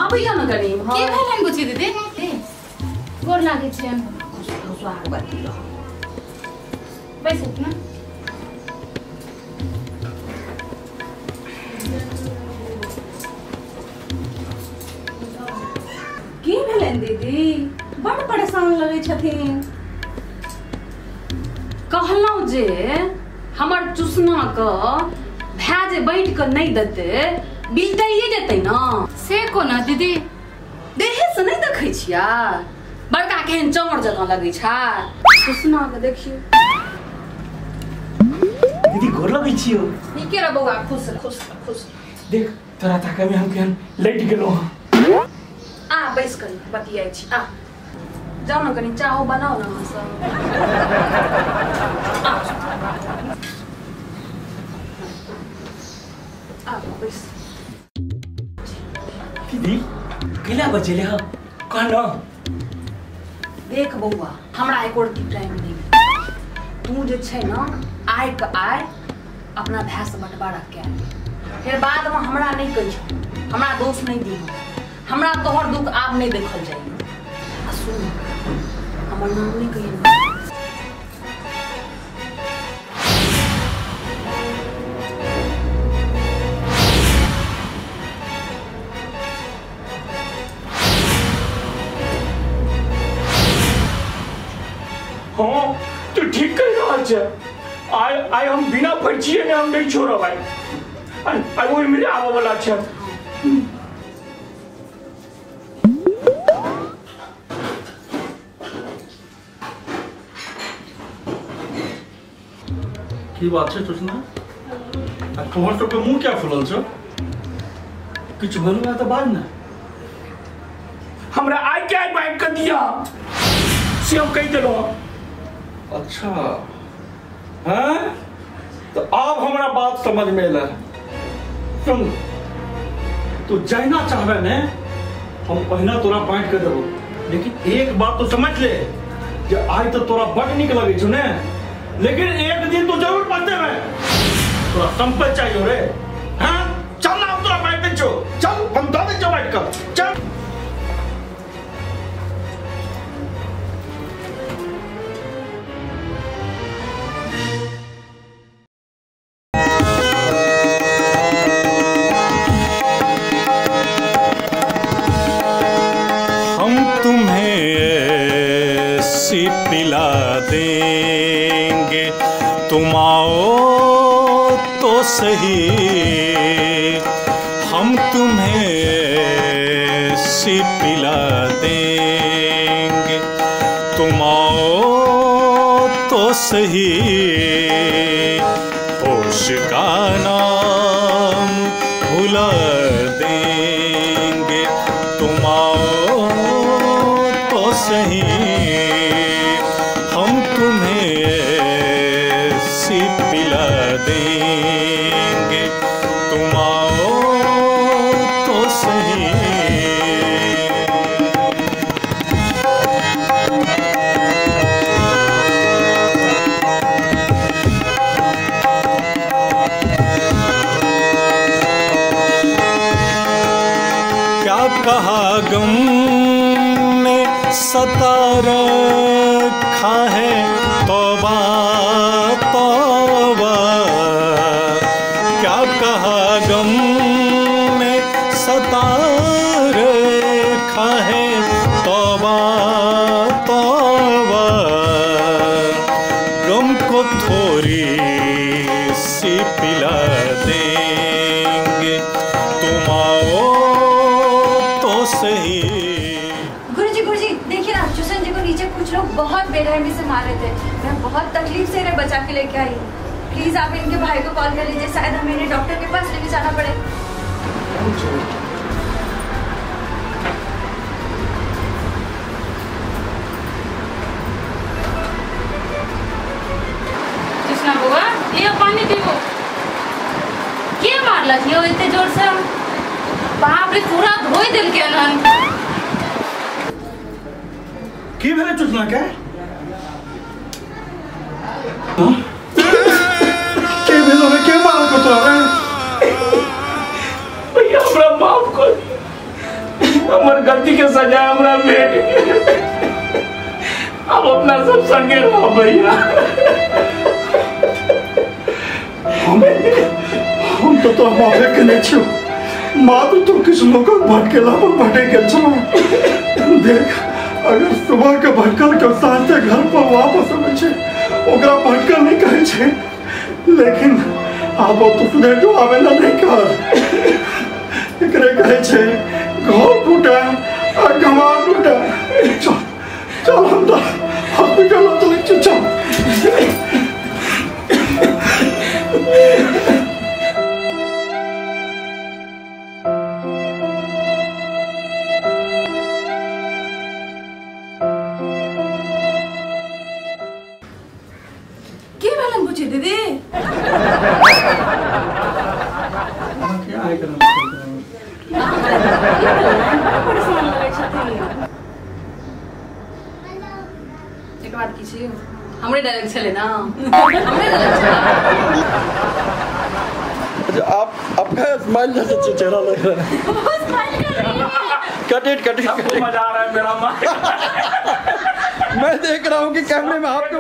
अबै जान गनी के भेलन बुझी दीदी गोर लागे छै सुहाग बत्ती रह बैस ना की भेलन दीदी बड़ परेशान लगे छथिन कहलौ जे हमर चुसना क भै जे बैठ के नहीं देते बिलटाइए जेतै ना से कोना दीदी देहे से नहीं देखै छिया बड़का केहन चमड़ जकां लगै छै चुसना के देखियो दीदी गोर लगै छियो नीके रे बौआ खुश खुश देख तोरा ताका में हम केहन लैट गेलो आ बैस कनी बतियाइ छी आ जाओ ना कनी चाहो बनाओ ना हम सब आ बैस दीदी केला बचेले ह कहना देख बौआ हमरा एक और टाइम नहीं तू जे छै ना आइ के आइ अपना भाई से बंटवारा के फिर बाद में हमरा नहीं कहि हमरा दोष नहीं दी हमरा तोहर दुख आब नहीं देखल जाइए आ सुन हमर नाम नहीं कहिए हाँ तू ठीक कह रहा है आई हम बिना परिचय में हम नहीं छोड़ा भाई आई वो मेरे आवा वाला अच्छा की बात है तुझना तोहर सब के मुंह क्या फुलल छ कुछ बोलबा त बात ना हमरा आई क्या बाइक कर दिया से हम कह देलो अच्छा हैं तो अब हमरा बात समझ में आला सुन तू जाना चाहबे ने हम पहिना तोरा बांट के देबो लेकिन एक बात तो समझ ले जे आज तो तोरा बड़ निक लगे छ ने लेकिन एक दिन तो जरूर पहुंचे में तोरा संपत्ति चाहिए रे हैं चल ना तोरा बांट दे छो चल हम दे छो बांट कर चल पिला देंगे तुम आओ तो सही हम तुम्हें ऐसी पिला देंगे तुम आओ तो सही होश का नाम भुला देंगे तुम आओ तो सही हम तुम्हें ऐसी पिला देंगे तुम आओ तो सही क्या कहा गम ने सता रखा है तौबा तौबा क्या कहा गम ने सता रखा है तौबा तौबा गम को थोड़ी सी पिला देंगे तुम आओ तो सही। गुरुजी देखिए ना चुसन जी को नीचे कुछ लोग बहुत बेरहमी से मार रहे थे मैं बहुत तकलीफ से इन्हें बचा के लेके आई प्लीज आप इनके भाई को कॉल कर लीजिए शायद हमें इन्हें डॉक्टर के पास लेके जाना पड़े। कृष्णा बुआ ये पानी पीबो के मारला थियो इतने जोर से बाप रे पूरा धोई दिल के अनहन की भेले चुसना के के भेलो रे के मार को तो रे भैया हमरा माफ कर हमर गलती के सजा हमरा भेट गेल। अब अपना सब संगे रहो भैया। हम तो माफे के नहीं छो मात्र तो किस लोग भटकेला पर भटे के चलो देख अगर सुबह के भटकल के साँझ के घर पर वापस आवे छे ओकरा भटकल नहीं कहे छे लेकिन अब तो सुधे जो आवेला नहीं कर एकरे कहे छे घर टूटा और गंवार टूटा। चल चल हम तो हॉस्पिटल चले चल। दीदी एक बात की छी हमरे डायरेक्ट चले ना हमरे डायरेक्ट अच्छा आप का स्माइल जैसे चेहरा लग रहा है। कट इट मजा आ रहा है मेरा। मैं देख रहा हूँ कि कैमरे में आपको